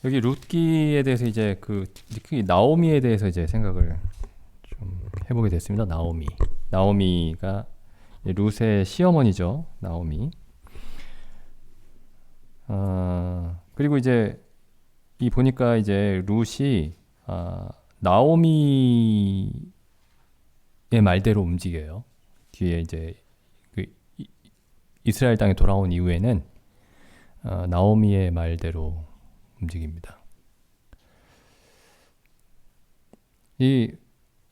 여기 룻기에 대해서 이제 특히 나오미에 대해서 이제 생각을 좀 해보게 됐습니다. 나오미가 룻의 시어머니죠. 나오미. 그리고 이제 이 보니까 이제 룻이 나오미의 말대로 움직여요. 뒤에 이제 그 이스라엘 땅에 돌아온 이후에는 나오미의 말대로 움직입니다. 이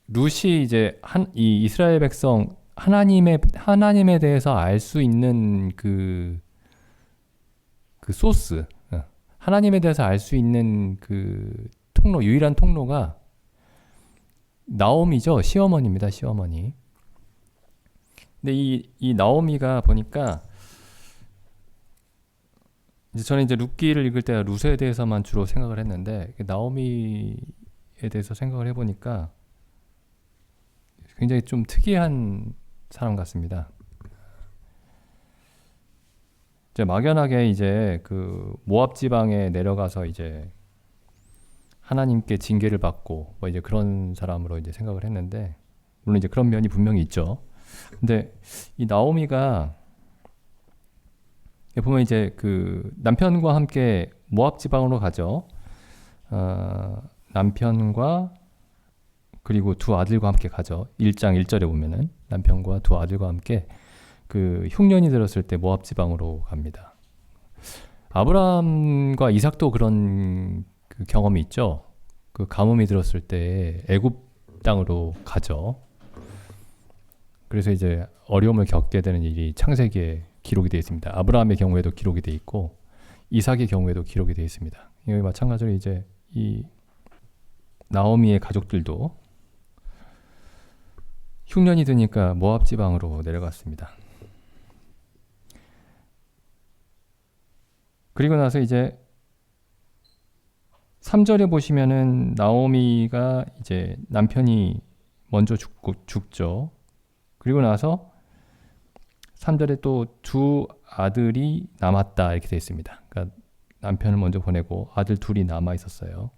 룻이 이제 이 이스라엘 백성 하나님에 대해서 알 수 있는 그 소스, 하나님에 대해서 알 수 있는 그 유일한 통로가 나오미죠. 시어머니입니다. 시어머니. 근데 이 나오미가 보니까 저는 이제 룻기를 읽을 때 룻에 대해서만 주로 생각을 했는데 나오미에 대해서 생각을 해보니까 굉장히 좀 특이한 사람 같습니다. 이제 막연하게 이제 그 모압 지방에 내려가서 이제 하나님께 징계를 받고 뭐 이제 그런 사람으로 이제 생각을 했는데, 물론 이제 그런 면이 분명히 있죠. 근데 이 나오미가 보면 이제 그 남편과 함께 모압 지방으로 가죠. 남편과 그리고 두 아들과 함께 가죠. 1장 1절에 보면은 남편과 두 아들과 함께 그 흉년이 들었을 때 모압 지방으로 갑니다. 아브라함과 이삭도 그런 그 경험이 있죠. 그 가뭄이 들었을 때 애굽 땅으로 가죠. 그래서 이제 어려움을 겪게 되는 일이 창세기에 기록이 되어 있습니다. 아브라함의 경우에도 기록이 되어 있고 이삭의 경우에도 기록이 되어 있습니다. 여기 마찬가지로 이제 이 나오미의 가족들도 흉년이 드니까 모압 지방으로 내려갔습니다. 그리고 나서 이제 3절에 보시면은 나오미가 이제 남편이 먼저 죽죠. 그리고 나서 3절에 또 두 아들이 남았다 이렇게 되어 있습니다. 그러니까 남편을 먼저 보내고 아들 둘이 남아 있었어요.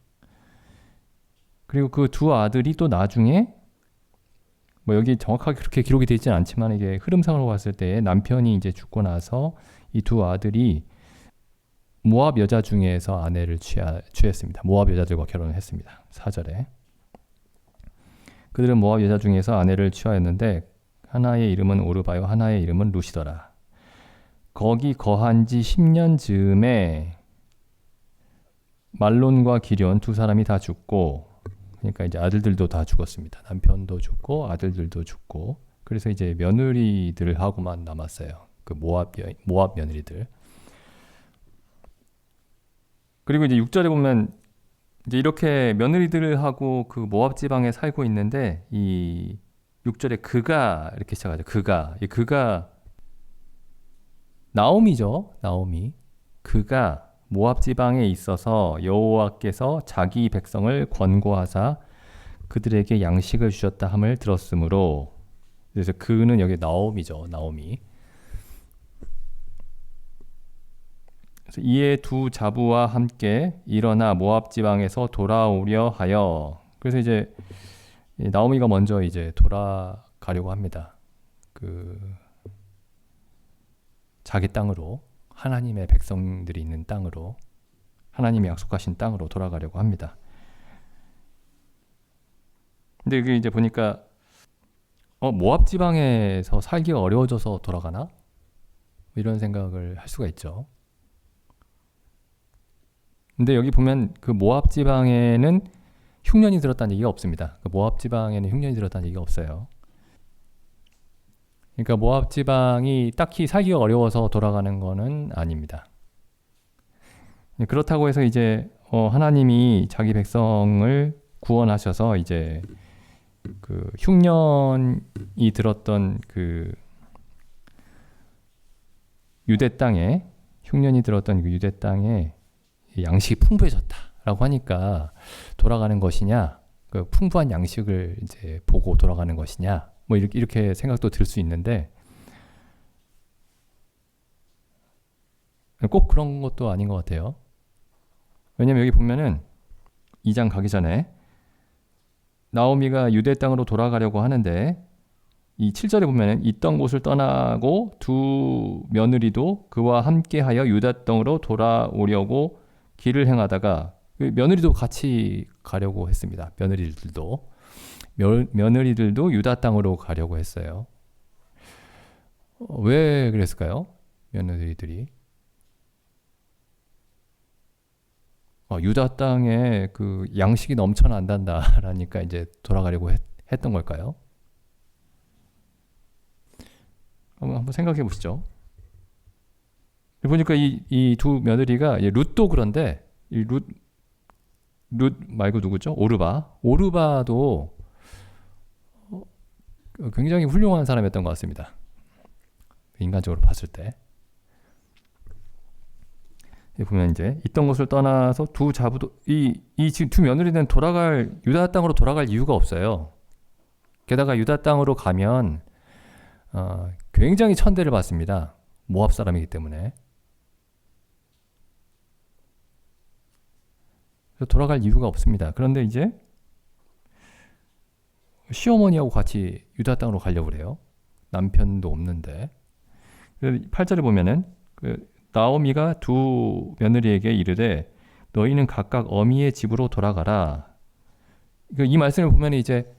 그리고 그 두 아들이 또 나중에 뭐 여기 정확하게 그렇게 기록이 되어 있지는 않지만 이게 흐름상으로 봤을 때 남편이 이제 죽고 나서 이 두 아들이 모압 여자 중에서 아내를 취했습니다. 모압 여자들과 결혼을 했습니다. 4절에 그들은 모압 여자 중에서 아내를 취하였는데 하나의 이름은 오르바요 하나의 이름은 룻이더라. 거기 거한 지 10년 즈음에 말론과 기럧 두 사람이 다 죽고, 그러니까 이제 아들들도 다 죽었습니다. 남편도 죽고 아들들도 죽고, 그래서 이제 며느리들하고만 남았어요. 그 모압 며느리들. 그리고 이제 6절에 보면 이제 이렇게 며느리들하고 그 모압 지방에 살고 있는데 이 6절에 그가 이렇게 시작하죠. 그가 나오미죠. 나오미. 그가 모압 지방에 있어서 여호와께서 자기 백성을 권고하사 그들에게 양식을 주셨다 함을 들었으므로, 그래서 그는 여기 나오미죠. 나오미. 그래서 이에 두 자부와 함께 일어나 모압 지방에서 돌아오려 하여, 그래서 이제 나오미가 먼저 이제 돌아가려고 합니다. 그 자기 땅으로, 하나님의 백성들이 있는 땅으로, 하나님이 약속하신 땅으로 돌아가려고 합니다. 근데 여기 이제 보니까 모압 지방에서 살기가 어려워져서 돌아가나? 이런 생각을 할 수가 있죠. 근데 여기 보면 그 모압 지방에는 흉년이 들었다는 얘기가 없습니다. 그 모압 지방에는 흉년이 들었다는 얘기가 없어요. 그러니까 모압 지방이 딱히 살기가 어려워서 돌아가는 거는 아닙니다. 그렇다고 해서 이제 하나님이 자기 백성을 구원하셔서 이제 그 흉년이 들었던 그 유대 땅에 양식이 풍부해졌다라고 하니까 돌아가는 것이냐, 그 풍부한 양식을 이제 보고 돌아가는 것이냐, 뭐 이렇게 생각도 들 수 있는데 꼭 그런 것도 아닌 것 같아요. 왜냐면 여기 보면은 2장 가기 전에 나오미가 유대 땅으로 돌아가려고 하는데 이 7절에 보면은 있던 곳을 떠나고 두 며느리도 그와 함께하여 유다 땅으로 돌아오려고 길을 행하다가 며느리도 같이 가려고 했습니다. 며느리들도 유다 땅으로 가려고 했어요. 왜 그랬을까요? 며느리들이 유다 땅에 그 양식이 넘쳐난단다라니까 이제 돌아가려고 했던 걸까요? 한번 생각해 보시죠. 보니까 이 두 며느리가 룻도 그런데 이 룻 말고 누구죠? 오르바도 굉장히 훌륭한 사람이었던 것 같습니다. 인간적으로 봤을 때. 보면 이제 있던 곳을 떠나서 두 자부도 이 지금 두 며느리는 유다 땅으로 돌아갈 이유가 없어요. 게다가 유다 땅으로 가면 굉장히 천대를 받습니다. 모압 사람이기 때문에. 그래서 돌아갈 이유가 없습니다. 그런데 이제 시어머니하고 같이 유다 땅으로 가려고 그래요. 남편도 없는데. 8절에 보면은 나오미가 두 며느리에게 이르되 너희는 각각 어미의 집으로 돌아가라. 이 말씀을 보면 이제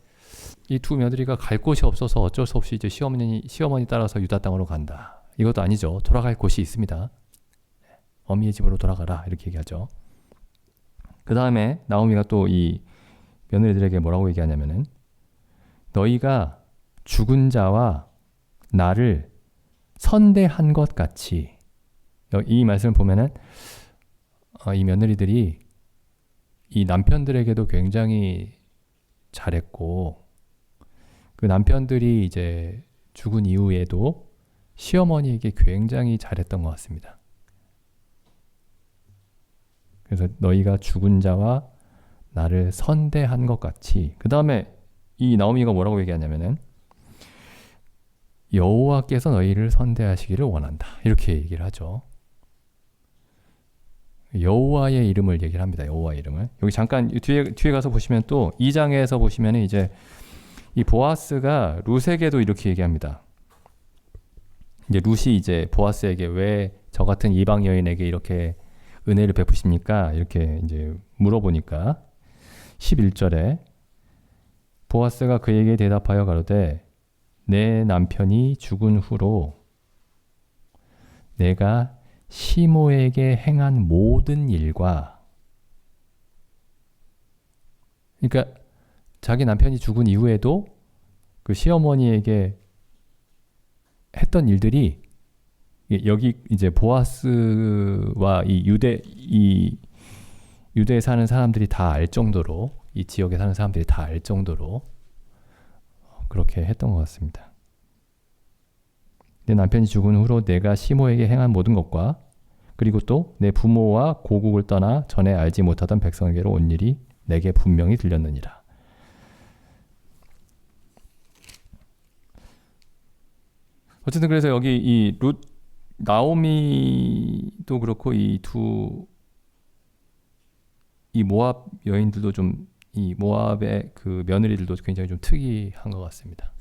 이 두 며느리가 갈 곳이 없어서 어쩔 수 없이 이제 시어머니 따라서 유다 땅으로 간다. 이것도 아니죠. 돌아갈 곳이 있습니다. 어미의 집으로 돌아가라 이렇게 얘기하죠. 그 다음에 나오미가 또 이 며느리들에게 뭐라고 얘기하냐면은 너희가 죽은 자와 나를 선대한 것 같이, 이 말씀을 보면은 이 며느리들이 이 남편들에게도 굉장히 잘했고 그 남편들이 이제 죽은 이후에도 시어머니에게 굉장히 잘했던 것 같습니다. 그래서 너희가 죽은 자와 나를 선대한 것 같이, 그 다음에 이 나오미가 뭐라고 얘기하냐면은 여호와께서 너희를 선대하시기를 원한다 이렇게 얘기를 하죠. 여호와의 이름을 얘기를 합니다. 여호와의 이름을. 여기 잠깐 뒤에 가서 보시면 또 2장에서 보시면 이제 이 보아스가 룻에게도 이렇게 얘기합니다. 이제 룻이 이제 보아스에게 왜 저 같은 이방 여인에게 이렇게 은혜를 베푸십니까? 이렇게 이제 물어보니까 11절에 보아스가 그에게 대답하여 가로되 내 남편이 죽은 후로 내가 시모에게 행한 모든 일과, 그러니까 자기 남편이 죽은 이후에도 그 시어머니에게 했던 일들이 여기 이제 보아스와 이 유대에 사는 사람들이 다 알 정도로, 이 지역에 사는 사람들이 다 알 정도로 그렇게 했던 것 같습니다. 내 남편이 죽은 후로 내가 시모에게 행한 모든 것과 그리고 또 내 부모와 고국을 떠나 전에 알지 못하던 백성에게로 온 일이 내게 분명히 들렸느니라. 어쨌든 그래서 여기 이 나오미도 그렇고 이 모압 여인들도 좀, 이 모압의 그 며느리들도 굉장히 좀 특이한 것 같습니다.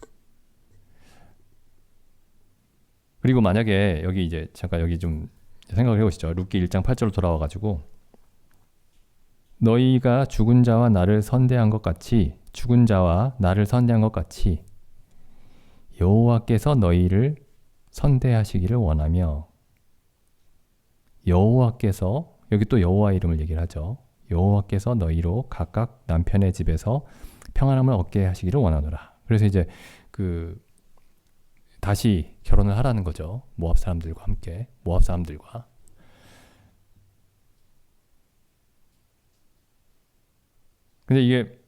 그리고 만약에 여기 이제 잠깐 여기 좀 생각을 해보시죠. 룻기 1장 8절로 돌아와가지고 너희가 죽은 자와 나를 선대한 것 같이 여호와께서 너희를 선대하시기를 원하며, 여호와께서, 여기 또 여호와 이름을 얘기를 하죠. 여호와께서 너희로 각각 남편의 집에서 평안함을 얻게 하시기를 원하노라. 그래서 이제 다시 결혼을 하라는 거죠. 모압 사람들과. 근데 이게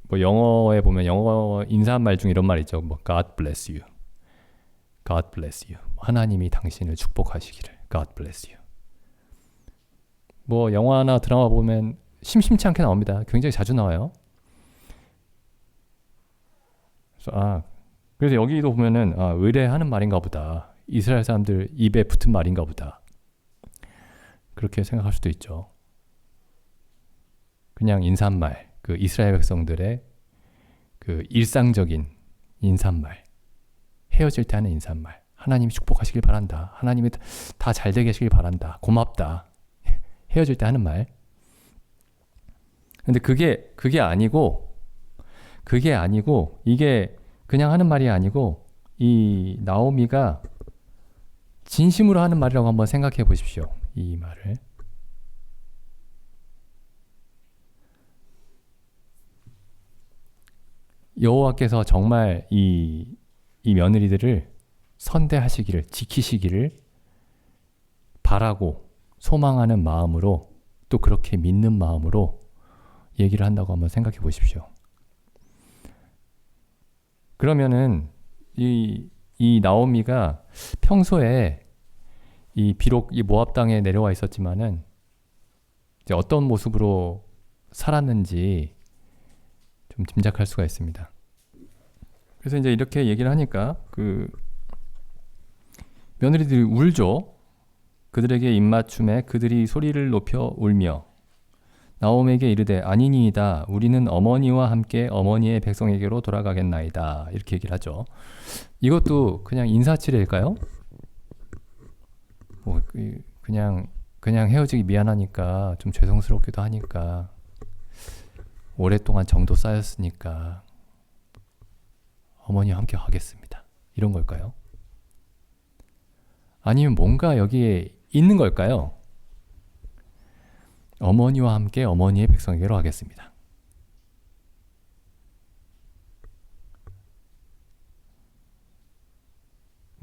뭐 영어에 보면 영어 인사말 중에 이런 말 있죠. 뭐 God bless you. 하나님이 당신을 축복하시기를. God bless you. 뭐 영화나 드라마 보면 심심치 않게 나옵니다. 굉장히 자주 나와요. 그래서 여기도 보면은 의뢰하는 말인가 보다. 이스라엘 사람들 입에 붙은 말인가 보다. 그렇게 생각할 수도 있죠. 그냥 인사말, 그 이스라엘 백성들의 그 일상적인 인사말, 헤어질 때 하는 인사말. 하나님이 축복하시길 바란다. 하나님이 다 잘 되게 하시길 바란다. 고맙다. 헤어질 때 하는 말. 근데 그게 아니고 이게 그냥 하는 말이 아니고 이 나오미가 진심으로 하는 말이라고 한번 생각해 보십시오. 이 말을. 여호와께서 정말 이 며느리들을 선대하시기를, 지키시기를 바라고 소망하는 마음으로, 또 그렇게 믿는 마음으로 얘기를 한다고 한번 생각해 보십시오. 그러면은 이 나오미가 평소에 비록 이 모압 땅에 내려와 있었지만은 이제 어떤 모습으로 살았는지 좀 짐작할 수가 있습니다. 그래서 이제 이렇게 얘기를 하니까 그 며느리들이 울죠. 그들에게 입맞춤에 그들이 소리를 높여 울며 나오미에게 이르되 아니니이다. 우리는 어머니와 함께 어머니의 백성에게로 돌아가겠나이다. 이렇게 얘기를 하죠. 이것도 그냥 인사치레일까요? 뭐 그냥 헤어지기 미안하니까 좀 죄송스럽기도 하니까 오랫동안 정도 쌓였으니까 어머니와 함께 가겠습니다. 이런 걸까요? 아니면 뭔가 여기에 있는 걸까요? 어머니와 함께 어머니의 백성에게로 가겠습니다.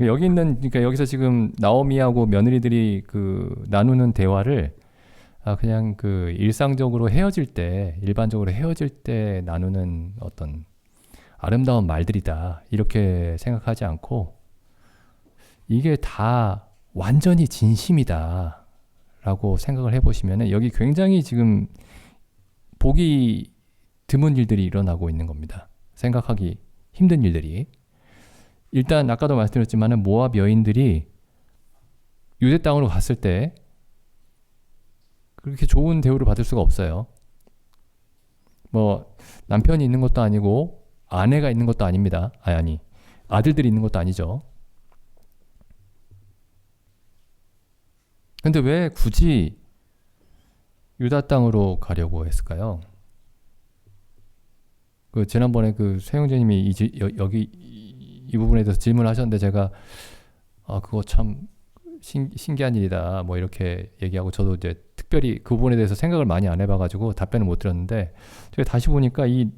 여기 있는, 그러니까 여기서 지금 나오미하고 며느리들이 그 나누는 대화를 그냥 그 일상적으로 헤어질 때, 일반적으로 헤어질 때 나누는 어떤 아름다운 말들이다. 이렇게 생각하지 않고 이게 다 완전히 진심이다. 라고 생각을 해보시면 여기 굉장히 지금 보기 드문 일들이 일어나고 있는 겁니다. 생각하기 힘든 일들이. 일단 아까도 말씀드렸지만 모압 여인들이 유대 땅으로 갔을 때 그렇게 좋은 대우를 받을 수가 없어요. 뭐 남편이 있는 것도 아니고 아내가 있는 것도 아닙니다. 아니 아들들이 있는 것도 아니죠. 근데 왜 굳이 유다 땅으로 가려고 했을까요? 그 지난번에 그 최영재님이 여기 이 부분에 대해서 질문하셨는데 제가 그거 참 신기한 일이다 뭐 이렇게 얘기하고 저도 이제 특별히 그 부분에 대해서 생각을 많이 안 해봐가지고 답변을 못 드렸는데 제가 다시 보니까 이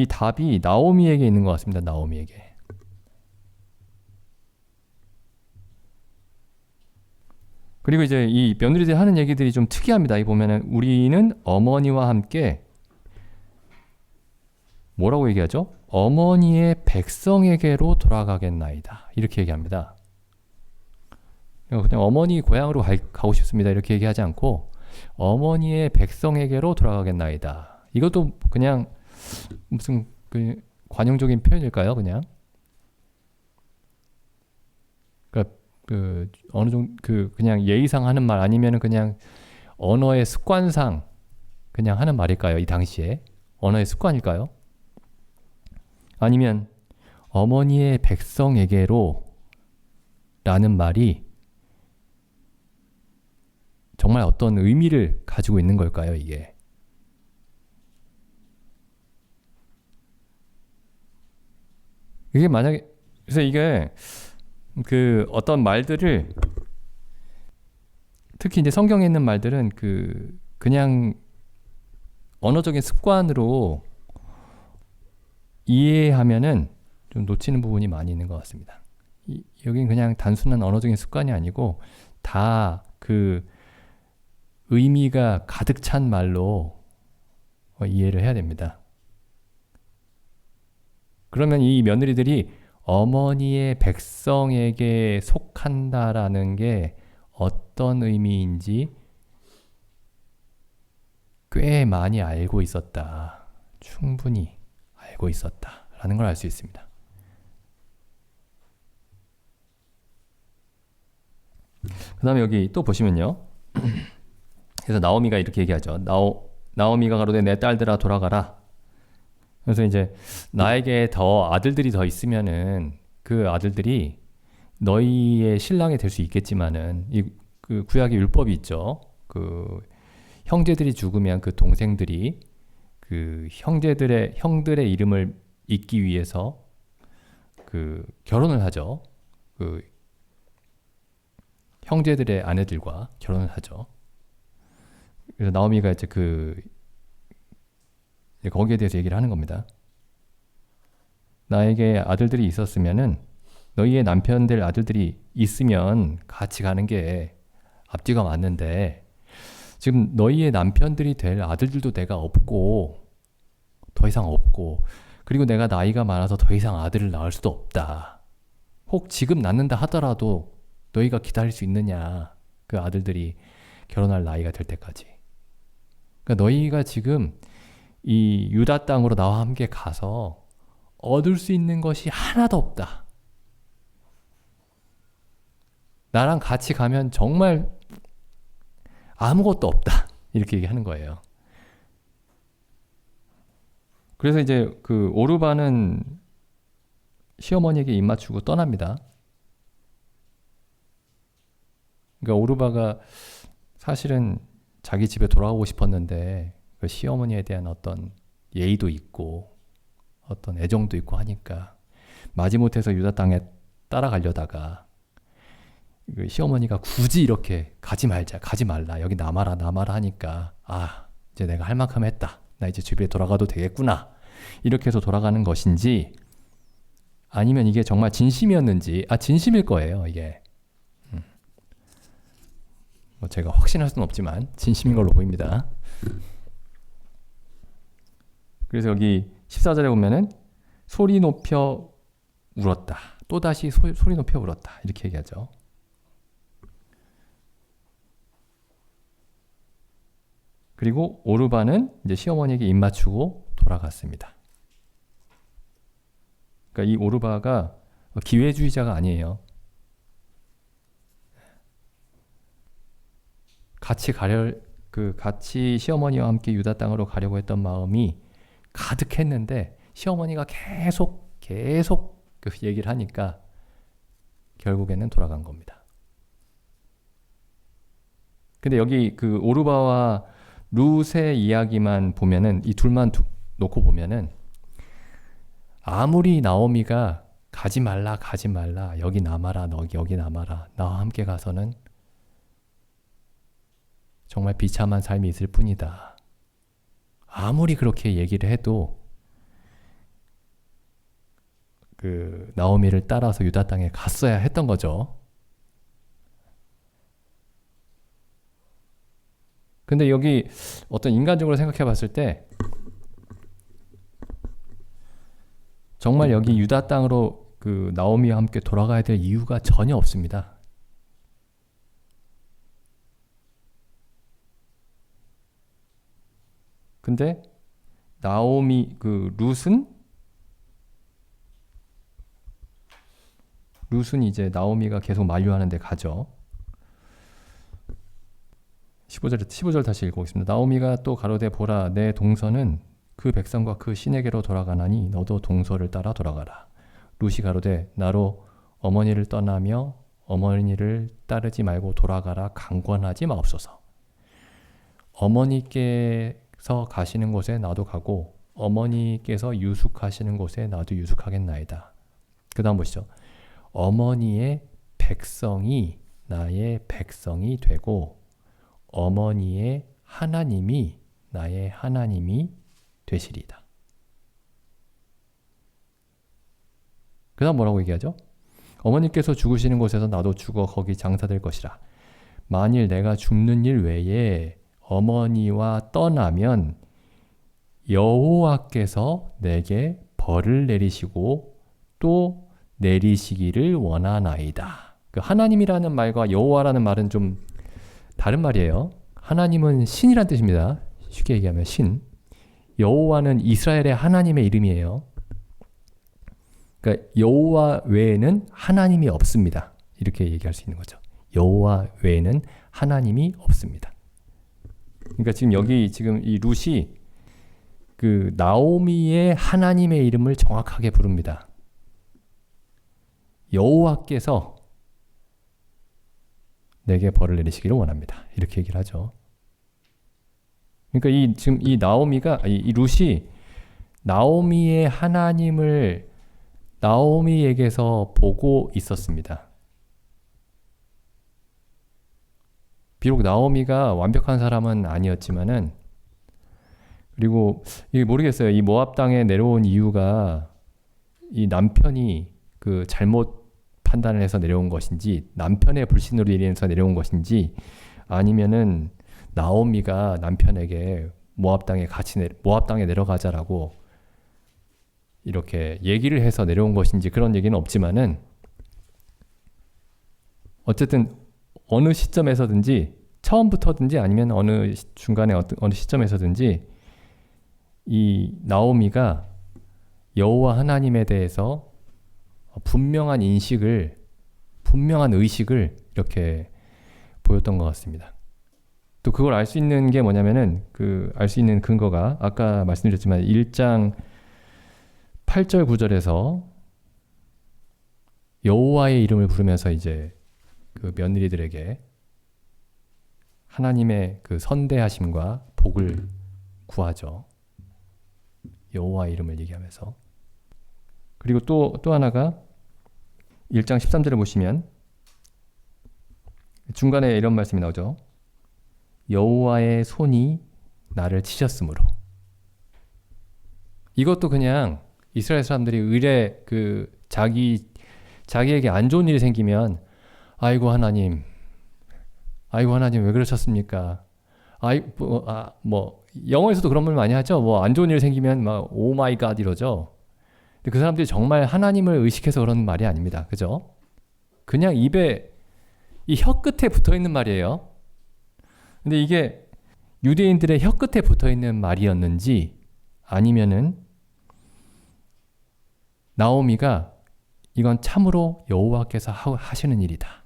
답이 나오미에게 있는 것 같습니다. 나오미에게. 그리고 이제 이 며느리들이 하는 얘기들이 좀 특이합니다. 이 보면은 우리는 어머니와 함께 뭐라고 얘기하죠? 어머니의 백성에게로 돌아가겠나이다. 이렇게 얘기합니다. 그냥 어머니 고향으로 가고 싶습니다. 이렇게 얘기하지 않고 어머니의 백성에게로 돌아가겠나이다. 이것도 그냥 무슨 그 관용적인 표현일까요? 그냥 그러니까 그 어느 정도 그냥 예의상 하는 말 아니면은 그냥 언어의 습관상 그냥 하는 말일까요? 이 당시에 언어의 습관일까요? 아니면 어머니의 백성에게로 라는 말이 정말 어떤 의미를 가지고 있는 걸까요? 이게 만약에 그래서 이게 그 어떤 말들을 특히 이제 성경에 있는 말들은 그냥 언어적인 습관으로 이해하면은 좀 놓치는 부분이 많이 있는 것 같습니다. 여긴 그냥 단순한 언어적인 습관이 아니고 다 그 의미가 가득 찬 말로 이해를 해야 됩니다. 그러면 이 며느리들이 어머니의 백성에게 속한다라는 게 어떤 의미인지 꽤 많이 알고 있었다. 충분히 알고 있었다라는 걸 알 수 있습니다. 그 다음에 여기 또 보시면요. 그래서 나오미가 이렇게 얘기하죠. 나오미가 가로되 내 딸들아 돌아가라. 그래서 이제 나에게 더 아들들이 더 있으면은 그 아들들이 너희의 신랑이 될 수 있겠지만은 그 구약의 율법이 있죠. 그 형제들이 죽으면 그 동생들이 그 형들의 이름을 잇기 위해서 그 결혼을 하죠. 그 형제들의 아내들과 결혼을 하죠. 그래서 나오미가 이제 거기에 대해서 얘기를 하는 겁니다. 나에게 아들들이 있었으면은 너희의 남편 될 아들들이 있으면 같이 가는 게 앞뒤가 맞는데 지금 너희의 남편들이 될 아들들도 내가 없고 더 이상 없고 그리고 내가 나이가 많아서 더 이상 아들을 낳을 수도 없다. 혹 지금 낳는다 하더라도 너희가 기다릴 수 있느냐. 그 아들들이 결혼할 나이가 될 때까지. 그러니까 너희가 지금 이 유다 땅으로 나와 함께 가서 얻을 수 있는 것이 하나도 없다. 나랑 같이 가면 정말 아무것도 없다. 이렇게 얘기하는 거예요. 그래서 이제 그 오르바는 시어머니에게 입 맞추고 떠납니다. 그러니까 오르바가 사실은 자기 집에 돌아오고 싶었는데 그 시어머니에 대한 어떤 예의도 있고 어떤 애정도 있고 하니까 마지못해서 유다 땅에 따라가려다가 그 시어머니가 굳이 이렇게 가지 말라 여기 남아라 하니까 이제 내가 할 만큼 했다. 나 이제 집에 돌아가도 되겠구나. 이렇게 해서 돌아가는 것인지 아니면 이게 정말 진심이었는지 진심일 거예요. 이게 뭐 제가 확신할 수는 없지만 진심인 걸로 보입니다. 그래서 여기 14절에 보면은 소리 높여 울었다. 또다시 소리 높여 울었다. 이렇게 얘기하죠. 그리고 오르바는 이제 시어머니에게 입 맞추고 돌아갔습니다. 그러니까 이 오르바가 기회주의자가 아니에요. 같이 시어머니와 함께 유다 땅으로 가려고 했던 마음이 가득했는데 시어머니가 계속 그 얘기를 하니까 결국에는 돌아간 겁니다. 근데 여기 그 오르바와 룻의 이야기만 보면은 이 둘만 놓고 보면은 아무리 나오미가 가지 말라 여기 남아라 여기 남아라 나와 함께 가서는 정말 비참한 삶이 있을 뿐이다. 아무리 그렇게 얘기를 해도 그 나오미를 따라서 유다 땅에 갔어야 했던 거죠. 근데 여기 어떤 인간적으로 생각해 봤을 때 정말 여기 유다 땅으로 그 나오미와 함께 돌아가야 될 이유가 전혀 없습니다. 근데 나오미 그 룻은 이제 나오미가 계속 만류하는데 가죠. 15절 다시 읽어보겠습니다. 나오미가 또 가로되 보라 내 동서는 그 백성과 그 신에게로 돌아가나니 너도 동서를 따라 돌아가라. 룻이 가로되 나로 어머니를 떠나며 어머니를 따르지 말고 돌아가라 강권하지 마옵소서. 어머니께서 가시는 곳에 나도 가고 어머니께서 유숙하시는 곳에 나도 유숙하겠나이다. 그 다음 보시죠. 어머니의 백성이 나의 백성이 되고 어머니의 하나님이 나의 하나님이 되시리이다. 그 다음 뭐라고 얘기하죠? 어머니께서 죽으시는 곳에서 나도 죽어 거기 장사될 것이라. 만일 내가 죽는 일 외에 어머니와 떠나면 여호와께서 내게 벌을 내리시고 또 내리시기를 원하나이다. 그 하나님이라는 말과 여호와라는 말은 좀 다른 말이에요. 하나님은 신이란 뜻입니다. 쉽게 얘기하면 신. 여호와는 이스라엘의 하나님의 이름이에요. 그러니까 여호와 외에는 하나님이 없습니다. 이렇게 얘기할 수 있는 거죠. 여호와 외에는 하나님이 없습니다. 그러니까 지금 여기 지금 이 룻이 그 나오미의 하나님의 이름을 정확하게 부릅니다. 여호와께서 내게 벌을 내리시기를 원합니다. 이렇게 얘기를 하죠. 그러니까 지금 이 나오미가 이 룻이 나오미의 하나님을 나오미에게서 보고 있었습니다. 비록 나오미가 완벽한 사람은 아니었지만은, 그리고 이게 모르겠어요. 이 모압 땅에 내려온 이유가 이 남편이 그 잘못 판단을 해서 내려온 것인지, 남편의 불신으로 인해서 내려온 것인지, 아니면은 나오미가 남편에게 모압 땅에 모압 땅에 내려가자라고 이렇게 얘기를 해서 내려온 것인지 그런 얘기는 없지만은, 어쨌든 어느 시점에서든지, 처음부터든지 아니면 어느 중간에 어느 시점에서든지 이 나오미가 여호와 하나님에 대해서 분명한 인식을, 분명한 의식을 이렇게 보였던 것 같습니다. 또 그걸 알 수 있는 게 뭐냐면은, 그 알 수 있는 근거가 아까 말씀드렸지만 1장 8절 9절에서 여호와의 이름을 부르면서 이제 그 며느리들에게 하나님의 그 선대하심과 복을 구하죠. 여호와의 이름을 얘기하면서. 그리고 또 하나가 1장 13절을 보시면 중간에 이런 말씀이 나오죠. 여호와의 손이 나를 치셨으므로. 이것도 그냥 이스라엘 사람들이 의례 그 자기에게 안 좋은 일이 생기면 아이고 하나님 왜 그러셨습니까? 뭐 영어에서도 그런 말 많이 하죠. 뭐 안 좋은 일 생기면 막 오 마이 갓 이러죠. 근데 그 사람들이 정말 하나님을 의식해서 그런 말이 아닙니다. 그죠? 그냥 입에 이 혀 끝에 붙어 있는 말이에요. 근데 이게 유대인들의 혀 끝에 붙어 있는 말이었는지, 아니면은 나오미가 이건 참으로 여호와께서 하시는 일이다,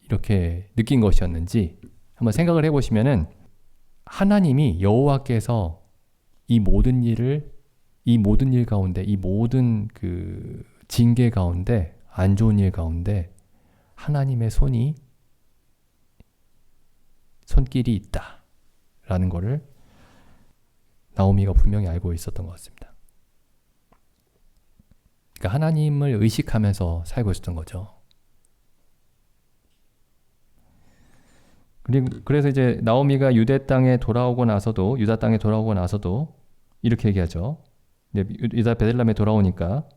이렇게 느낀 것이었는지 한번 생각을 해보시면은, 하나님이 여호와께서 이 모든 일 가운데, 이 모든 그 징계 가운데, 안 좋은 일 가운데 하나님의 손길이 있다라는 거를 나오미가 분명히 알고 있었던 것 같습니다. 그러니까 하나님을 의식하면서 살고 있었던 거죠. 그래서 이제 나오미가 유다 땅에 돌아오고 나서도 이렇게 얘기하죠. 유다 베들레헴에 돌아오니까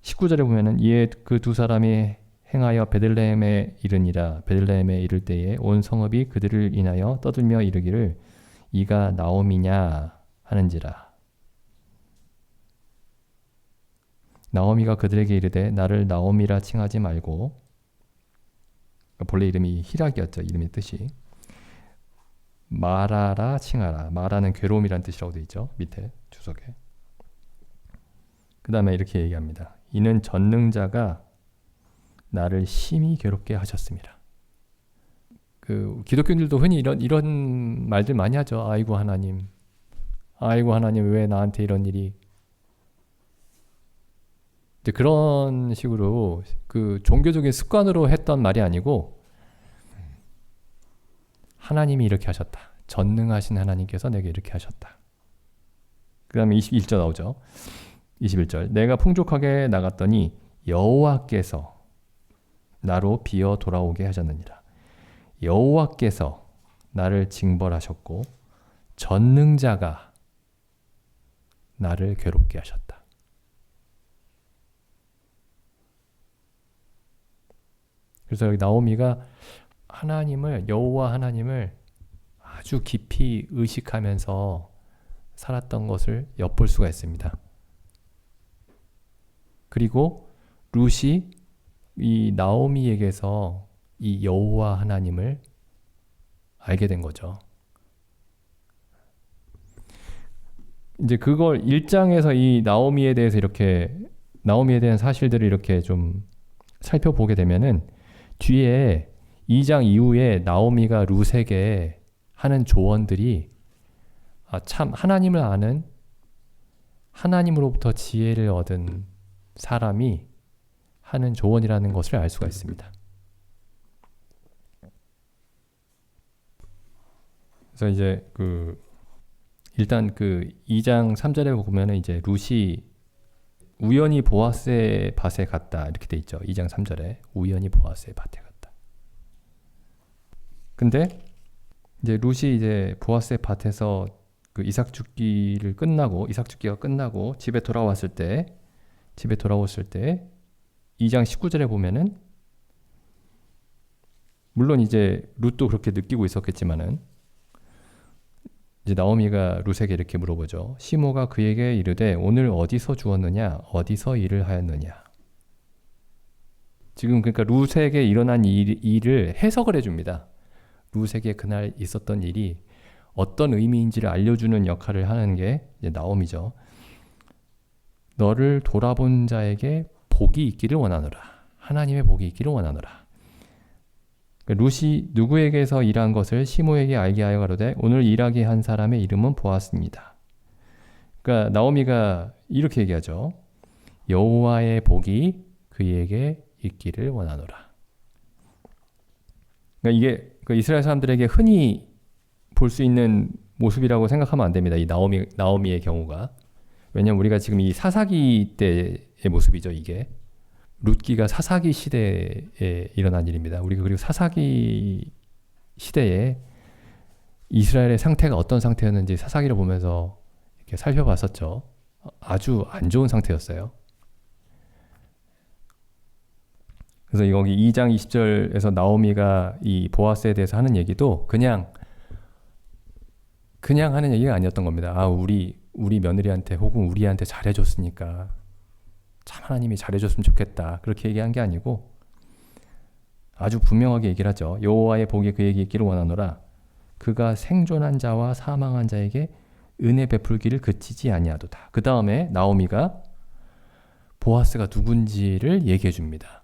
19절에 보면은 이에 그 두 사람이 행하여 베들레헴에 이르니라. 베들레헴에 이를 때에 온 성읍이 그들을 인하여 떠들며 이르기를 이가 나오미냐 하는지라. 나오미가 그들에게 이르되 나를 나오미라 칭하지 말고, 본래 이름이 히락이었죠. 이름의 뜻이. 마라라 칭하라. 마라는 괴로움이란 뜻이라고 되어 있죠. 밑에 주석에. 그 다음에 이렇게 얘기합니다. 이는 전능자가 나를 심히 괴롭게 하셨습니다. 그 기독교인들도 흔히 이런 말들 많이 하죠. 아이고 하나님 왜 나한테 이런 일이. 이제 그런 식으로 그 종교적인 습관으로 했던 말이 아니고, 하나님이 이렇게 하셨다. 전능하신 하나님께서 내게 이렇게 하셨다. 그 다음에 21절 나오죠. 21절. 내가 풍족하게 나갔더니 여호와께서 나로 비어 돌아오게 하셨느니라. 여호와께서 나를 징벌하셨고 전능자가 나를 괴롭게 하셨다. 그래서 여기 나오미가 여호와 하나님을 아주 깊이 의식하면서 살았던 것을 엿볼 수가 있습니다. 그리고 룻이 이 나오미에게서 이 여호와 하나님을 알게 된 거죠. 이제 그걸 1장에서 이 나오미에 대한 사실들을 이렇게 좀 살펴보게 되면은 뒤에 2장 이후에 나오미가 룻에게 하는 조언들이 참 하나님을 아는, 하나님으로부터 지혜를 얻은 사람이 하는 조언이라는 것을 알 수가 있습니다. 그래서 이제 일단 2장 3절에 보면은 이제 룻이 우연히 보아스의 밭에 갔다 이렇게 돼 있죠. 2장 3절에 우연히 보아스의 밭에 갔다. 근데 이제 룻이 이제 보아스의 밭에서 이삭 죽기가 끝나고 집에 돌아왔을 때 2장 19절에 보면은 물론 이제 룻도 그렇게 느끼고 있었겠지만은 이제 나오미가 룻에게 이렇게 물어보죠. 시모가 그에게 이르되 오늘 어디서 주었느냐 어디서 일을 하였느냐. 지금 그러니까 룻에게 일어난 일을 해석을 해줍니다. 룻에게 그날 있었던 일이 어떤 의미인지를 알려주는 역할을 하는 게 이제 나오미죠. 너를 돌아본 자에게 복이 있기를 원하노라. 하나님의 복이 있기를 원하노라. 룻이 누구에게서 일한 것을 시모에게 알게 하여 가로되 오늘 일하게 한 사람의 이름은 보았습니다. 그러니까 나오미가 이렇게 얘기하죠. 여호와의 복이 그에게 있기를 원하노라. 그러니까 이게 이스라엘 사람들에게 흔히 볼 수 있는 모습이라고 생각하면 안 됩니다. 이 나오미의 경우가. 왜냐하면 우리가 지금 이 사사기 때의 모습이죠. 이게. 룻기가 사사기 시대에 일어난 일입니다. 우리가 그리고 사사기 시대에 이스라엘의 상태가 어떤 상태였는지 사사기를 보면서 이렇게 살펴봤었죠. 아주 안 좋은 상태였어요. 그래서 여기 2장 20절에서 나오미가 이 보아스에 대해서 하는 얘기도 그냥 하는 얘기가 아니었던 겁니다. 우리 며느리한테 혹은 우리한테 잘해줬으니까 참 하나님이 잘해줬으면 좋겠다. 그렇게 얘기한 게 아니고 아주 분명하게 얘기를 하죠. 여호와의 복이 그에게 있기를 원하노라. 그가 생존한 자와 사망한 자에게 은혜 베풀기를 그치지 아니하도다. 그 다음에 나오미가 보아스가 누군지를 얘기해 줍니다.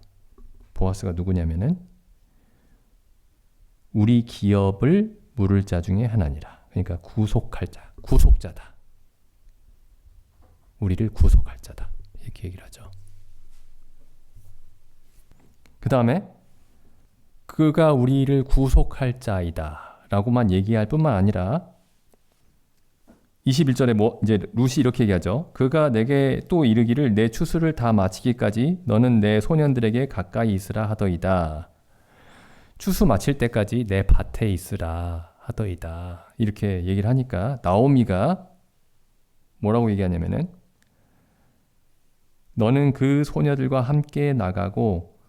보아스가 누구냐면은 우리 기업을 물을 자 중에 하나니라. 그러니까 구속자다. 우리를 구속할 자다. 이렇게 얘기를 하죠. 그 다음에 그가 우리를 구속할 자이다 라고만 얘기할 뿐만 아니라 21절에 이제 룻이 이렇게 얘기하죠. 그가 내게 또 이르기를 내 추수를 다 마치기까지 너는 내 소년들에게 가까이 있으라 하더이다. 추수 마칠 때까지 내 밭에 있으라 하더이다. 이렇게 얘기를 하니까 나오미가 뭐라고 얘기하냐면은 너는 그 소녀들과 함께 나가고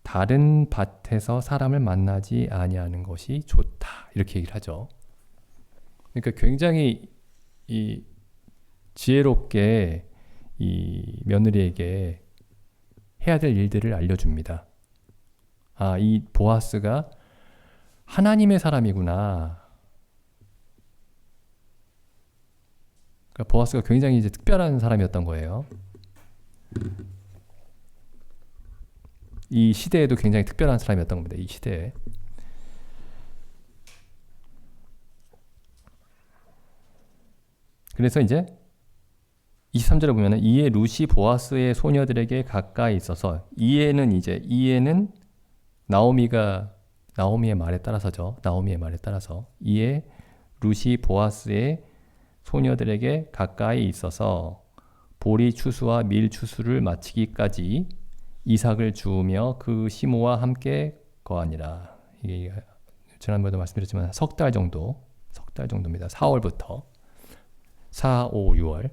다른 밭에서 사람을 만나지 아니하는 것이 좋다. 이렇게 얘기를 하죠. 그러니까 굉장히 이 지혜롭게 이 며느리에게 해야 될 일들을 알려줍니다. 이 보아스가 하나님의 사람이구나. 그러니까 보아스가 굉장히 이제 특별한 사람이었던 거예요. 이 시대에도 굉장히 특별한 사람이었던 겁니다. 이 시대에. 그래서 이제 23절에 보면은 이에 룻이 보아스의 소녀들에게 가까이 있어서 이에는 나오미의 말에 따라서죠. 나오미의 말에 따라서 이에 룻이 보아스의 소녀들에게 가까이 있어서 보리 추수와 밀 추수를 마치기까지 이삭을 주우며 그 시모와 함께 거하니라. 이게 지난번에도 말씀드렸지만 석 달 정도입니다. 4월부터 4, 5, 6월.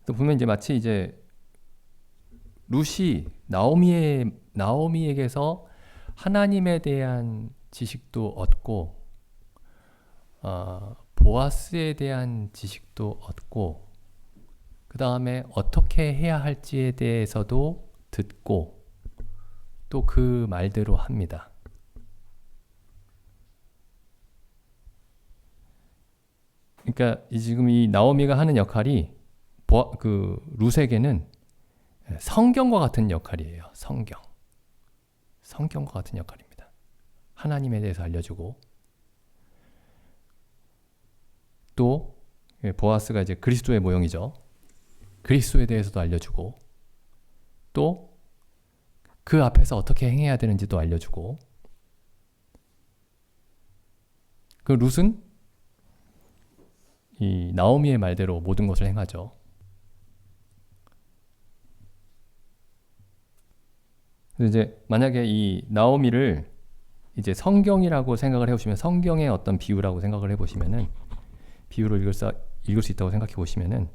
또 보면 이제 마치 이제 룻이 나오미에게서 하나님에 대한 지식도 얻고 보아스에 대한 지식도 얻고 그 다음에 어떻게 해야 할지에 대해서도 듣고 또 그 말대로 합니다. 그러니까 지금 이 나오미가 하는 역할이 룻에게는 성경과 같은 역할이에요. 성경과 같은 역할입니다. 하나님에 대해서 알려주고, 또 보아스가 이제 그리스도의 모형이죠. 그리스도에 대해서도 알려주고, 또 그 앞에서 어떻게 행해야 되는지도 알려주고, 그 룻은 이 나오미의 말대로 모든 것을 행하죠. 그래서 이제 만약에 이 나오미를 이제 성경이라고 생각을 해보시면, 성경의 어떤 비유라고 생각을 해보시면은, 비유로 읽을 수 있다고 생각해 보시면은,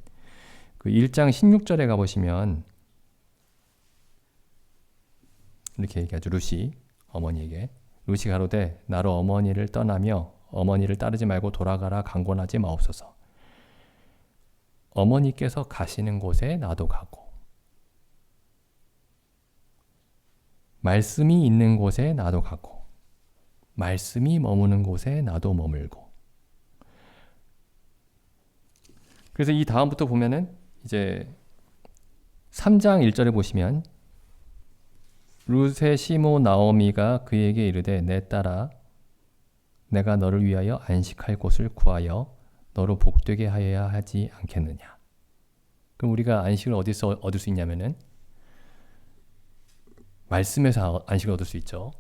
그 1장 16절에 가보시면 이렇게 얘기하죠. 룻이 어머니에게, 룻이 가로되 나로 어머니를 떠나며 어머니를 따르지 말고 돌아가라 강권하지 마옵소서. 어머니께서 가시는 곳에 나도 가고, 말씀이 있는 곳에 나도 가고, 말씀이 머무는 곳에 나도 머물고. 그래서 이 다음부터 보면은 이제 3장 1절에 보시면, 룻의 시모 나오미가 그에게 이르되 내 딸아 내가 너를 위하여 안식할 곳을 구하여 너로 복되게 하여야 하지 않겠느냐. 그럼 우리가 안식을 어디서 얻을 수 있냐면은 말씀에서 안식을 얻을 수 있죠.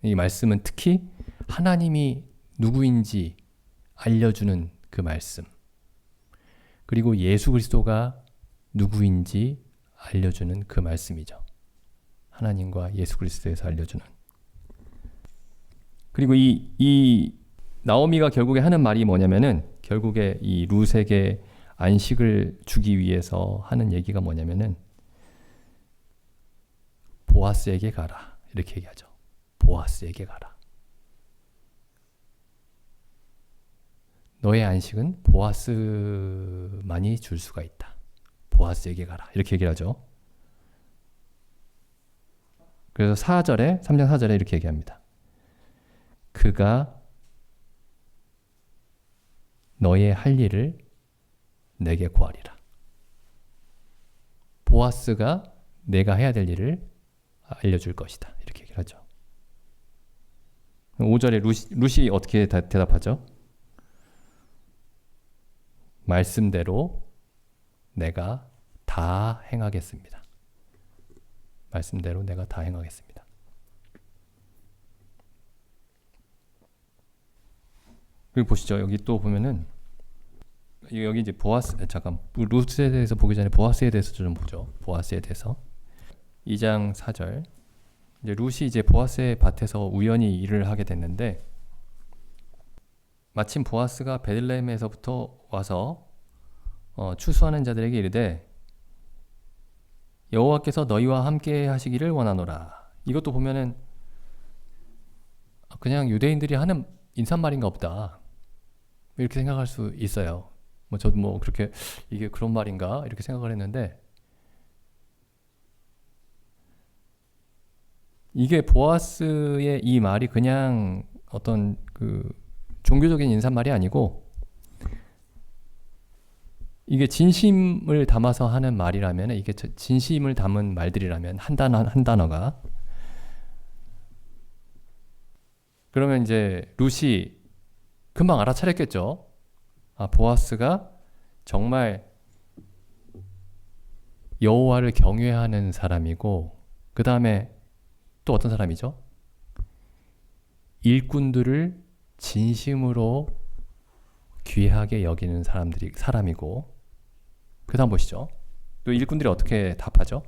이 말씀은 특히 하나님이 누구인지 알려주는 그 말씀, 그리고 예수 그리스도가 누구인지 알려주는 그 말씀이죠. 하나님과 예수 그리스도에서 알려주는. 그리고 이 나오미가 결국에 하는 말이 뭐냐면은, 결국에 이 룻에게 안식을 주기 위해서 하는 얘기가 뭐냐면은, 보아스에게 가라, 이렇게 얘기하죠. 보아스에게 가라. 너의 안식은 보아스만이 줄 수가 있다. 보아스에게 가라, 이렇게 얘기를 하죠. 그래서 3장 4절에 이렇게 얘기합니다. 그가 너의 할 일을 내게 구하리라. 보아스가 내가 해야 될 일을 알려줄 것이다, 이렇게 얘기를 하죠. 5절에 룻이 어떻게 대답하죠? 말씀대로 내가 다 행하겠습니다. 말씀대로 내가 다 행하겠습니다. 그리고 보시죠. 여기 또 보면은, 여기 이제 룻에 대해서 보기 전에 보아스에 대해서 좀 보죠. 보아스에 대해서 2장 4절. 이제 룻이 이제 보아스의 밭에서 우연히 일을 하게 됐는데, 마침 보아스가 베들레헴에서부터 와서 추수하는 자들에게 이르되 여호와께서 너희와 함께 하시기를 원하노라. 이것도 보면은 그냥 유대인들이 하는 인사말인가 보다, 이렇게 생각할 수 있어요. 저도 그렇게 이게 그런 말인가 이렇게 생각을 했는데, 이게 보아스의 이 말이 그냥 어떤 그 종교적인 인사말이 아니고, 이게 진심을 담아서 하는 말이라면, 이게 진심을 담은 말들이라면, 한 단어가, 그러면 이제 룻이 금방 알아차렸겠죠. 보아스가 정말 여호와를 경외하는 사람이고, 그 다음에 또 어떤 사람이죠? 일꾼들을 진심으로 귀하게 여기는 사람이고, 그 다음 보시죠. 또 일꾼들이 어떻게 답하죠?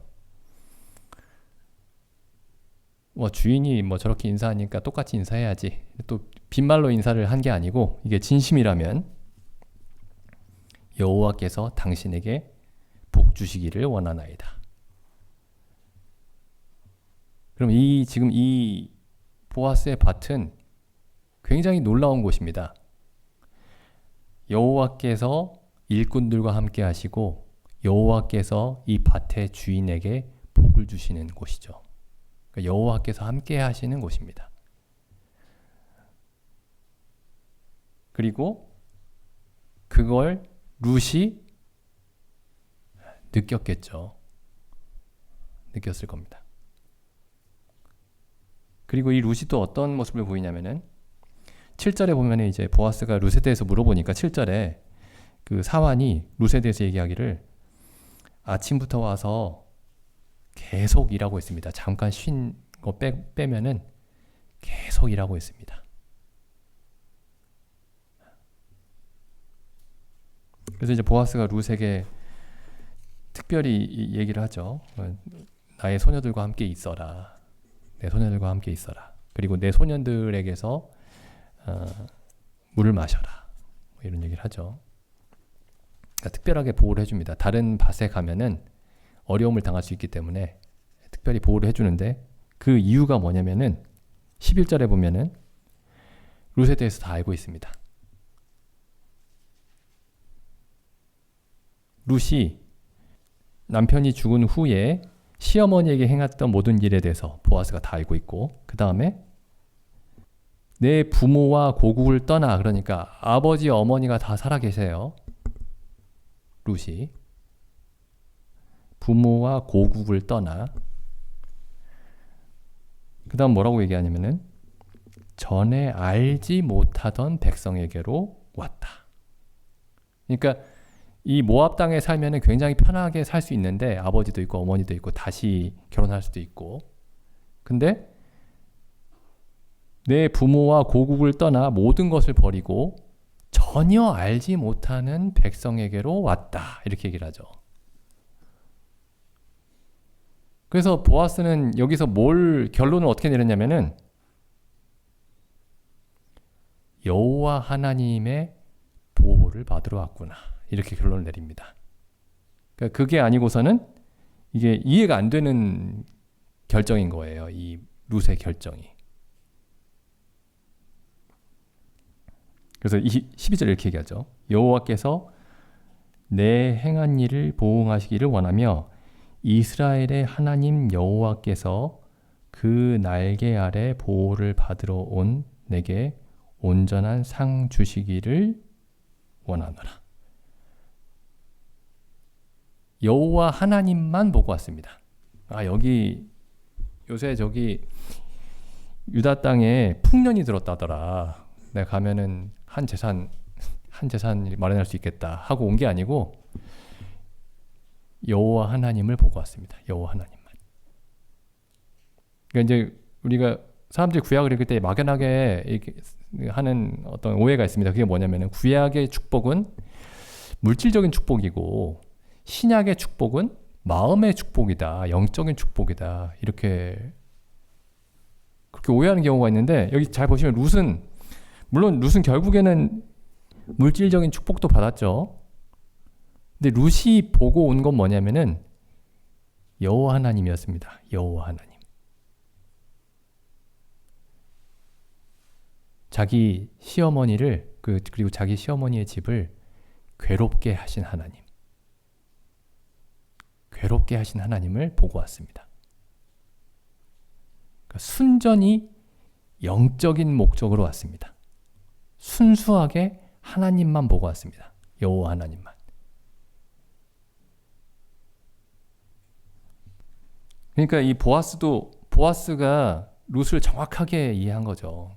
주인이 저렇게 인사하니까 똑같이 인사해야지. 또 빈말로 인사를 한 게 아니고, 이게 진심이라면 여호와께서 당신에게 복 주시기를 원하나이다. 그럼 지금 이 보아스의 밭은 굉장히 놀라운 곳입니다. 여호와께서 일꾼들과 함께 하시고, 여호와께서 이 밭의 주인에게 복을 주시는 곳이죠. 그러니까 여호와께서 함께 하시는 곳입니다. 그리고 그걸 룻이 느꼈겠죠. 느꼈을 겁니다. 그리고 이 룻이 또 어떤 모습을 보이냐면은 7절에 보면 이제 보아스가 룻에 대해서 물어보니까 7절에 그 사환이 룻에 대해서 얘기하기를 아침부터 와서 계속 일하고 있습니다. 잠깐 쉰 거 빼면은 계속 일하고 있습니다. 그래서 이제 보아스가 룻에게 특별히 얘기를 하죠. 나의 소녀들과 함께 있어라. 내 소녀들과 함께 있어라. 그리고 내 소년들에게서 물을 마셔라. 뭐 이런 얘기를 하죠. 그러니까 특별하게 보호를 해줍니다. 다른 밭에 가면은 어려움을 당할 수 있기 때문에 특별히 보호를 해주는데 그 이유가 뭐냐면은 11절에 보면은 룻에 대해서 다 알고 있습니다. 룻이 남편이 죽은 후에 시어머니에게 행했던 모든 일에 대해서 보아스가 다 알고 있고 그 다음에 내 부모와 고국을 떠나 그러니까 아버지 어머니가 다 살아계세요. 룻이 부모와 고국을 떠나 그 다음 뭐라고 얘기하냐면은 전에 알지 못하던 백성에게로 왔다. 그러니까 이 모압 땅에 살면은 굉장히 편하게 살 수 있는데 아버지도 있고 어머니도 있고 다시 결혼할 수도 있고 근데 내 부모와 고국을 떠나 모든 것을 버리고 전혀 알지 못하는 백성에게로 왔다 이렇게 얘기를 하죠. 그래서 보아스는 여기서 결론을 어떻게 내렸냐면은 여호와 하나님의 보호를 받으러 왔구나 이렇게 결론을 내립니다. 그러니까 그게 아니고서는 이게 이해가 안 되는 결정인 거예요. 이 룻의 결정이. 그래서 12절 이렇게 얘기하죠. 여호와께서 내 행한 일을 보응하시기를 원하며 이스라엘의 하나님 여호와께서 그 날개 아래 보호를 받으러 온 내게 온전한 상 주시기를 원하노라. 여호와 하나님만 보고 왔습니다. 여기 요새 저기 유다 땅에 풍년이 들었다더라. 내가 가면은 한 재산 마련할 수 있겠다 하고 온 게 아니고 여호와 하나님을 보고 왔습니다. 여호와 하나님만. 그러니까 이제 우리가 사람들이 구약을 읽을 때 막연하게 하는 어떤 오해가 있습니다. 그게 뭐냐면은 구약의 축복은 물질적인 축복이고 신약의 축복은 마음의 축복이다. 영적인 축복이다. 이렇게 그렇게 오해하는 경우가 있는데 여기 잘 보시면 물론 룻은 결국에는 물질적인 축복도 받았죠. 근데 룻이 보고 온 건 뭐냐면은 여호와 하나님이었습니다. 여호와 하나님. 자기 시어머니를 그리고 자기 시어머니의 집을 괴롭게 하신 하나님. 괴롭게 하신 하나님을 보고 왔습니다. 그러니까 순전히 영적인 목적으로 왔습니다. 순수하게 하나님만 보고 왔습니다. 여호와 하나님만. 그러니까 이 보아스가 룻을 정확하게 이해한 거죠.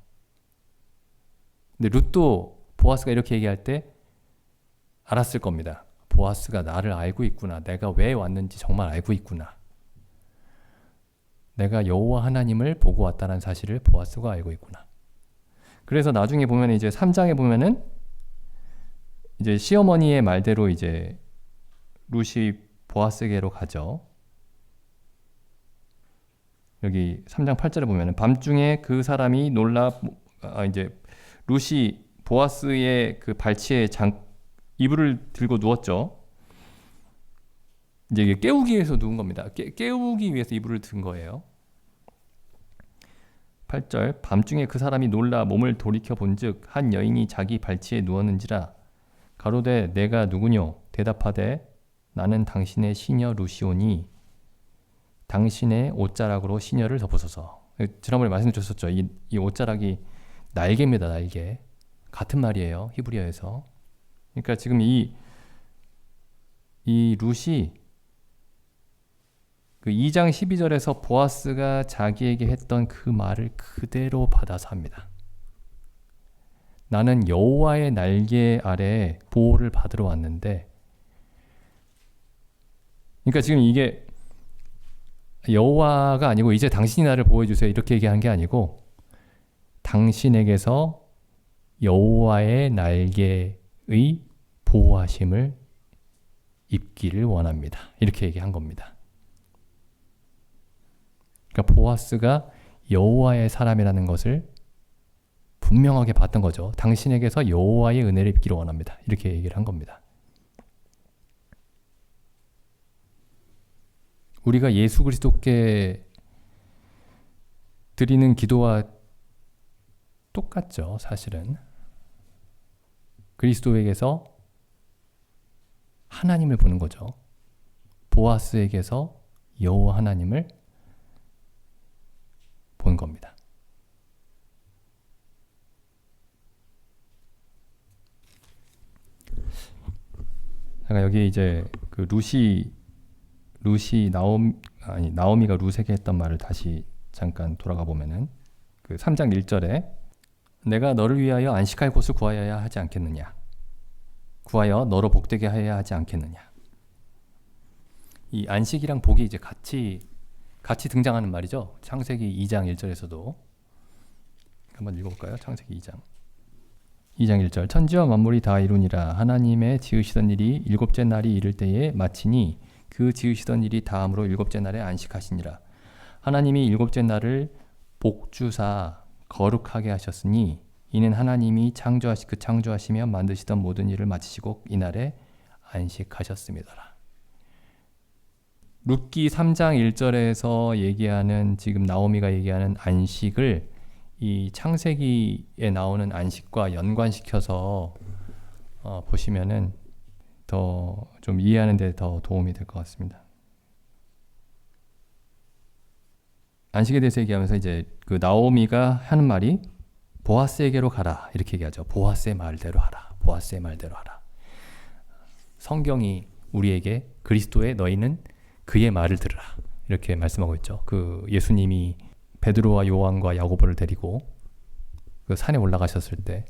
근데 룻도 보아스가 이렇게 얘기할 때 알았을 겁니다. 보아스가 나를 알고 있구나. 내가 왜 왔는지 정말 알고 있구나. 내가 여호와 하나님을 보고 왔다는 사실을 보아스가 알고 있구나. 그래서 나중에 보면 이제 3장에 보면은 이제 시어머니의 말대로 이제 룻이 보아스에게로 가죠. 여기 3장 8절에 보면은 밤중에 그 사람이 이제 룻이 보아스의 그 발치에 이불을 들고 누웠죠. 이제 이게 깨우기 위해서 누운 겁니다. 깨우기 위해서 이불을 든 거예요. 8절 밤중에 그 사람이 놀라 몸을 돌이켜 본즉 한 여인이 자기 발치에 누웠는지라 가로되 내가 누구뇨 대답하되 나는 당신의 시녀 룻이오니 당신의 옷자락으로 시녀를 덮으소서. 지난번에 말씀드렸었죠. 이 옷자락이 날개입니다. 날개. 같은 말이에요. 히브리어에서. 그러니까 지금 이 룻이 그 2장 12절에서 보아스가 자기에게 했던 그 말을 그대로 받아서 합니다. 나는 여호와의 날개 아래 보호를 받으러 왔는데, 그러니까 지금 이게 여호와가 아니고 이제 당신이 나를 보호해 주세요 이렇게 얘기한 게 아니고, 당신에게서 여호와의 날개의 보호하심을 입기를 원합니다. 이렇게 얘기한 겁니다. 그러니까 보아스가 여호와의 사람이라는 것을 분명하게 봤던 거죠. 당신에게서 여호와의 은혜를 입기를 원합니다. 이렇게 얘기를 한 겁니다. 우리가 예수 그리스도께 드리는 기도와 똑같죠. 사실은 그리스도에게서 하나님을 보는 거죠. 보아스에게서 여호와 하나님을 본 겁니다. 제가 여기 이제 그 나오미가 룻에게 했던 말을 다시 잠깐 돌아가 보면은 그 3장 1절에 내가 너를 위하여 안식할 곳을 구하여야 하지 않겠느냐, 구하여 너로 복되게 하여야 하지 않겠느냐. 이 안식이랑 복이 이제 같이 등장하는 말이죠. 창세기 2장 1절에서도 한번 읽어볼까요? 창세기 2장 1절 천지와 만물이 다 이루니라. 하나님의 지으시던 일이 일곱째 날이 이를 때에 마치니 그 지으시던 일이 다음으로 일곱째 날에 안식하시니라. 하나님이 일곱째 날을 복주사 거룩하게 하셨으니 이는 하나님이 창조하시며 만드시던 모든 일을 마치시고 이날에 안식하셨음이더라. 룻기 3장 1절에서 얘기하는, 지금 나오미가 얘기하는 안식을 이 창세기에 나오는 안식과 연관시켜서 보시면은 더 좀 이해하는 데 더 도움이 될 것 같습니다. 안식에 대해서 얘기하면서 이제 그 나오미가 하는 말이 보아스에게로 가라 이렇게 얘기하죠. 보아스의 말대로 하라. 보아스의 말대로 하라. 성경이 우리에게 그리스도의 너희는 그의 말을 들으라 이렇게 말씀하고 있죠. 그 예수님이 베드로와 요한과 야고보를 데리고 그 산에 올라가셨을 때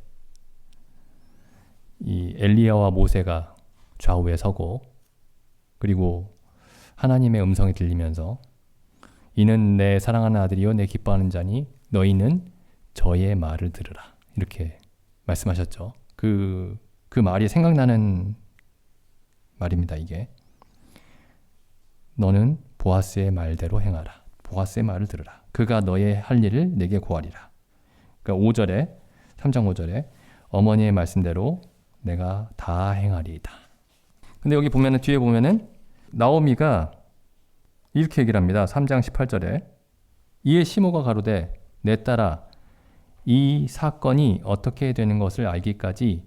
이 엘리야와 모세가 좌우에 서고, 그리고 하나님의 음성이 들리면서 이는 내 사랑하는 아들이요 내 기뻐하는 자니 너희는 저의 말을 들으라 이렇게 말씀하셨죠. 그 말이 생각나는 말입니다. 이게 너는 보아스의 말대로 행하라. 보아스의 말을 들으라. 그가 너의 할 일을 내게 고하리라. 그러니까 3장 5절에 어머니의 말씀대로 내가 다 행하리이다. 근데 여기 보면은, 뒤에 보면은 나오미가 이렇게 얘기를 합니다. 3장 18절에 이에 시모가 가로되 내 딸아 이 사건이 어떻게 되는 것을 알기까지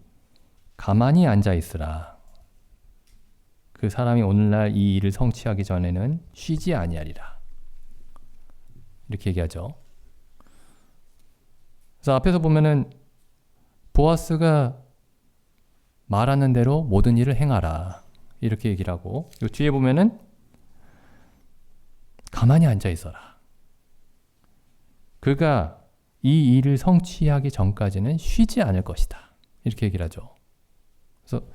가만히 앉아 있으라. 그 사람이 오늘날 이 일을 성취하기 전에는 쉬지 아니하리라. 이렇게 얘기하죠. 그래서 앞에서 보면은 보아스가 말하는 대로 모든 일을 행하라 이렇게 얘기를 하고, 이 뒤에 보면은 가만히 앉아 있어라. 그가 이 일을 성취하기 전까지는 쉬지 않을 것이다 이렇게 얘기를 하죠. 그래서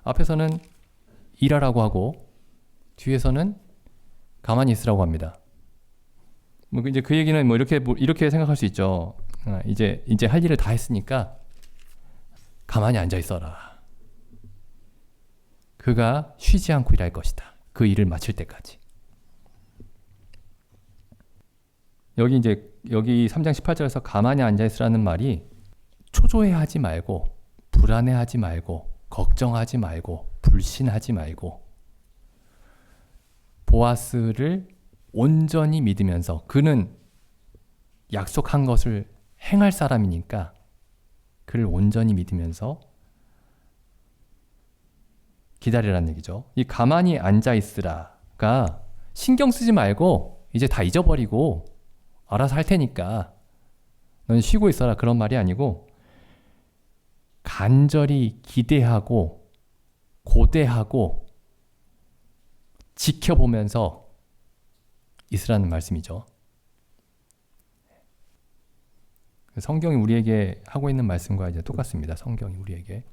앞에서는 일하라고 하고 뒤에서는 가만히 있으라고 합니다. 뭐 이제 그 얘기는 뭐 이렇게 생각할 수 있죠. 이제 할 일을 다 했으니까 가만히 앉아 있어라. 그가 쉬지 않고 일할 것이다. 그 일을 마칠 때까지. 여기 3장 18절에서 가만히 앉아 있으라는 말이 초조해하지 말고, 불안해하지 말고, 걱정하지 말고, 불신하지 말고, 보아스를 온전히 믿으면서, 그는 약속한 것을 행할 사람이니까 그를 온전히 믿으면서 기다리라는 얘기죠. 이 가만히 앉아 있으라가 신경 쓰지 말고 이제 다 잊어버리고 알아서 할 테니까 넌 쉬고 있어라 그런 말이 아니고, 간절히 기대하고 고대하고 지켜보면서 있으라는 말씀이죠. 성경이 우리에게 하고 있는 말씀과 이제 똑같습니다. 성경이 우리에게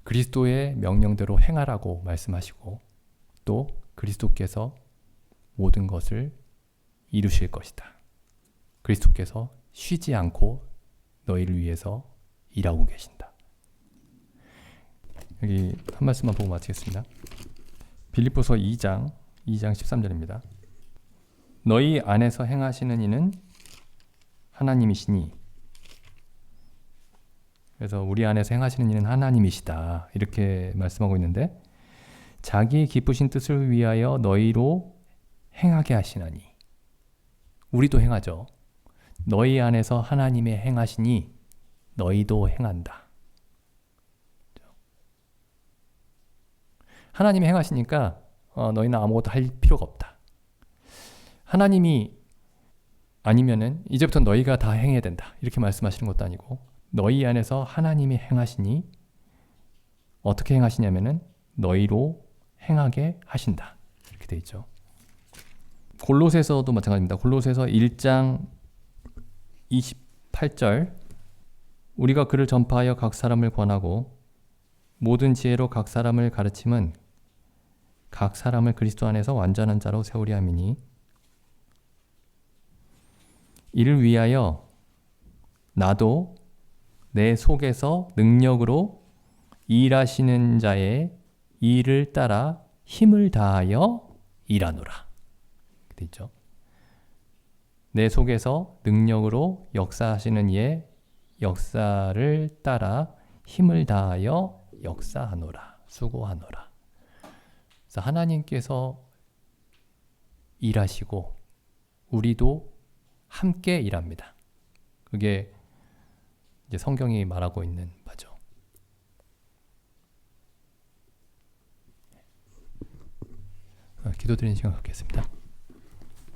그리스도의 명령대로 행하라고 말씀하시고 또 그리스도께서 모든 것을 이루실 것이다. 그리스도께서 쉬지 않고 너희를 위해서 일하고 계신다. 여기 한 말씀만 보고 마치겠습니다. 빌립보서 2장 13절입니다. 너희 안에서 행하시는 이는 하나님이시니, 그래서 우리 안에서 행하시는 이는 하나님이시다 이렇게 말씀하고 있는데, 자기의 기쁘신 뜻을 위하여 너희로 행하게 하시나니, 우리도 행하죠. 너희 안에서 하나님의 행하시니 너희도 행한다. 하나님이 행하시니까 너희는 아무것도 할 필요가 없다. 하나님이 아니면은 이제부터 너희가 다 행해야 된다 이렇게 말씀하시는 것도 아니고, 너희 안에서 하나님이 행하시니 어떻게 행하시냐면은 너희로 행하게 하신다 이렇게 돼 있죠. 골로새서도 마찬가지입니다. 골로새서 1장 28절, 우리가 그를 전파하여 각 사람을 권하고 모든 지혜로 각 사람을 가르침은 각 사람을 그리스도 안에서 완전한 자로 세우려 함이니, 이를 위하여 나도 내 속에서 능력으로 일하시는 자의 일을 따라 힘을 다하여 일하노라. 돼 있죠. 내 속에서 능력으로 역사하시는 이의 역사를 따라 힘을 다하여 역사하노라. 수고하노라. 그래서 하나님께서 일하시고 우리도 함께 일합니다. 그게 이제 성경이 말하고 있는 바죠. 기도드리는 시간 갖겠습니다.